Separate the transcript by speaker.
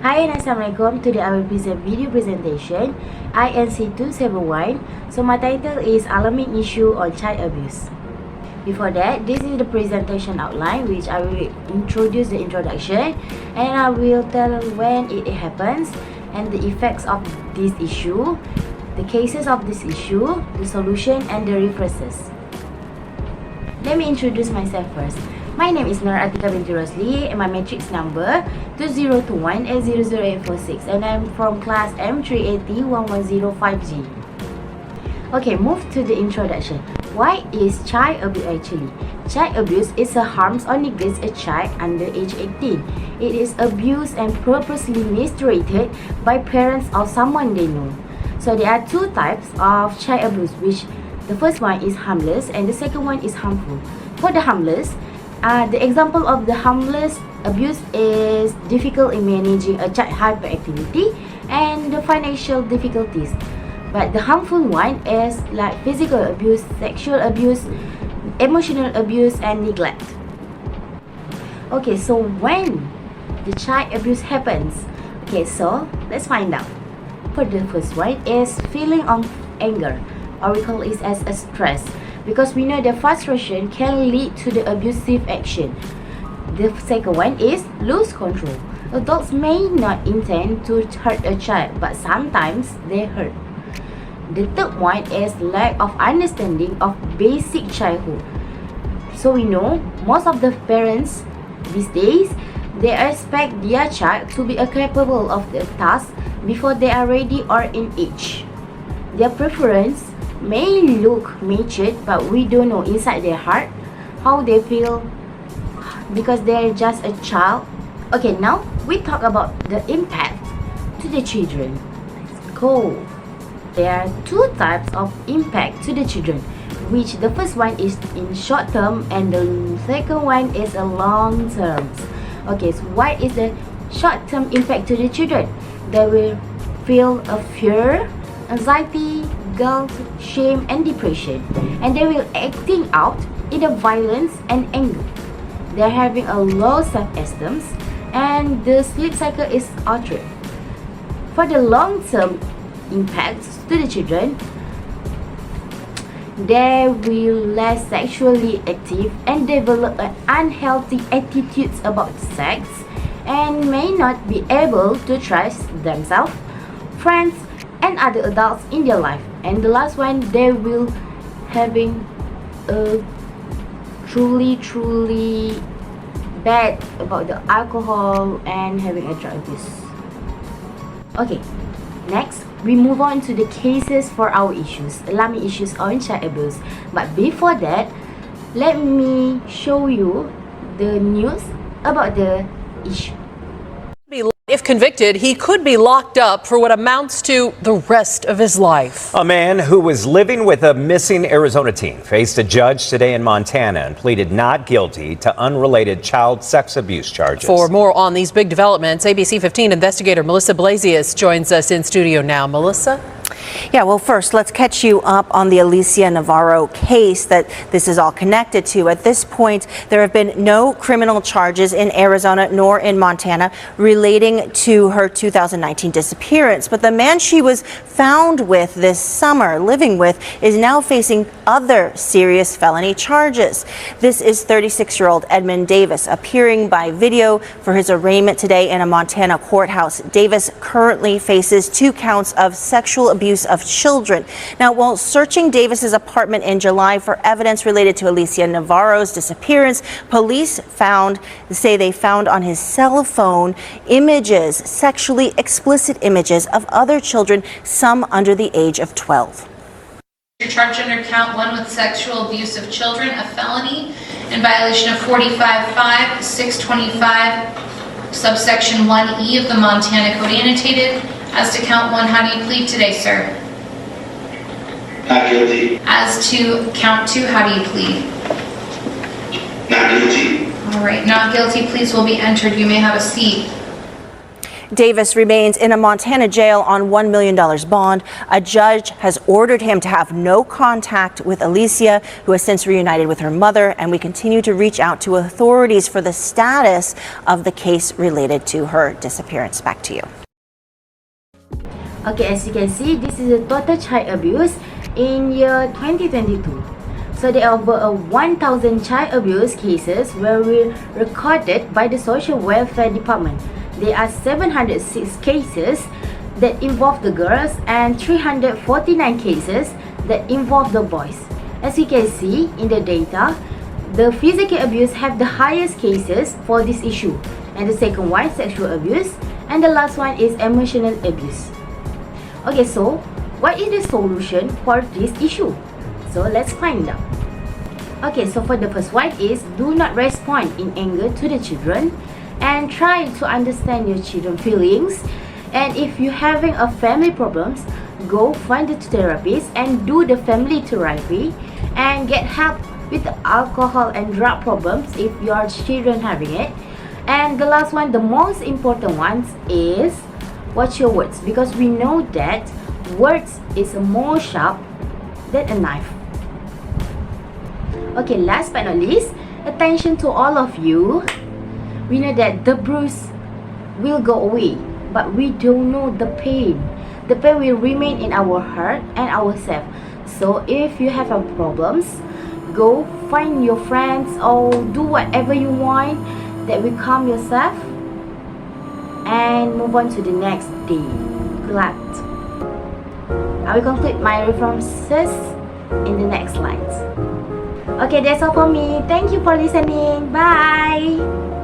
Speaker 1: Hi and Assalamualaikum. Today I will present video presentation INC 271. So my title is Alarming Issue on Child Abuse. Before that, this is the presentation outline, which I will introduce the introduction and I will tell when it happens and the effects of this issue, the cases of this issue, the solution and the references. Let me introduce myself first. My name is Nur Atika binti Rosli and my matrix number 2021800846 and I'm from class M3801105G. Okay, move to the introduction. Why is child abuse actually? Child abuse is a harms or neglects a child under age 18. It is abuse and purposely mistreated by parents or someone they know. So there are two types of child abuse, which the first one is harmless and the second one is harmful. For the harmless, the example of the harmless abuse is difficult in managing a child hyperactivity and the financial difficulties. But the harmful one is like physical abuse, sexual abuse, emotional abuse and neglect. Okay, so when the child abuse happens, okay, so let's find out. For the first one is feeling of anger, or we call it as a stress. Because we know the frustration can lead to the abusive action. The second one is lose control. Adults may not intend to hurt a child, but sometimes they hurt. The third one is lack of understanding of basic childhood. So we know most of the parents these days, they expect their child to be capable of the task before they are ready or in age. Their preference may look matured, but we don't know inside their heart how they feel because they're just a child. Okay, now we talk about the impact to the children. Let's go. There are two types of impact to the children, which the first one is in short term and the second one is a long term. Okay, so what is the short term impact to the children? They will feel a fear, anxiety, guilt, shame and depression, and they will acting out in a violence and anger. They're having a low self-esteem and the sleep cycle is altered. For the long-term impacts to the children, they will less sexually active and develop unhealthy attitudes about sex and may not be able to trust themselves, friends and other adults in their life. And the last one, they will having a truly bad about the alcohol and having a drug abuse. Okay, next we move on to the cases for our issues, alarming issues on child abuse. But before that, let me show you the news about the issue.
Speaker 2: If convicted, he could be locked up for what amounts to the rest of his life.
Speaker 3: A man who was living with a missing Arizona teen faced a judge today in Montana and pleaded not guilty to unrelated child sex abuse charges.
Speaker 2: For more on these big developments, ABC 15 investigator Melissa Blasius joins us in studio now. Melissa?
Speaker 4: Yeah, well, first, let's catch you up on the Alicia Navarro case that this is all connected to. At this point, there have been no criminal charges in Arizona nor in Montana relating to her 2019 disappearance. But the man she was found with this summer, living with, is now facing other serious felony charges. This is 36-year-old Edmund Davis, appearing by video for his arraignment today in a Montana courthouse. Davis currently faces 2 counts of sexual abuse of children. Now, while searching Davis's apartment in July for evidence related to Alicia Navarro's disappearance, police say they found on his cell phone images, sexually explicit images of other children, some under the age of 12.
Speaker 5: You're charged under count 1 with sexual abuse of children, a felony in violation of 45.5, 625, subsection 1E of the Montana Code Annotated. As to count 1, how do you plead today, sir?
Speaker 6: Not guilty.
Speaker 5: As to count 2, how do you plead?
Speaker 6: Not guilty.
Speaker 5: All right, not guilty pleas will be entered. You may have a seat.
Speaker 4: Davis remains in a Montana jail on $1 million bond. A judge has ordered him to have no contact with Alicia, who has since reunited with her mother, and we continue to reach out to authorities for the status of the case related to her disappearance. Back to you.
Speaker 1: Okay, as you can see, this is a total child abuse in year 2022. So there are over 1,000 child abuse cases were recorded by the Social Welfare Department. There are 706 cases that involve the girls and 349 cases that involve the boys. As you can see in the data, the physical abuse have the highest cases for this issue, and the second one sexual abuse, and the last one is emotional abuse. Okay, so what is the solution for this issue? So let's find out. Okay, so for the first one is do not respond in anger to the children and try to understand your children's feelings. And if you're having a family problems, go find the therapist and do the family therapy and get help with the alcohol and drug problems if your children having it. And the last one, the most important one is watch your words, because we know that words is more sharp than a knife. Okay, last but not least, attention to all of you. We know that the bruise will go away, but we don't know the pain. The pain will remain in our heart and ourselves. So if you have problems, go find your friends or do whatever you want that will calm yourself and move on to the next day. Glad. I will conclude my references in the next slides. Okay, that's all for me. Thank you for listening. Bye.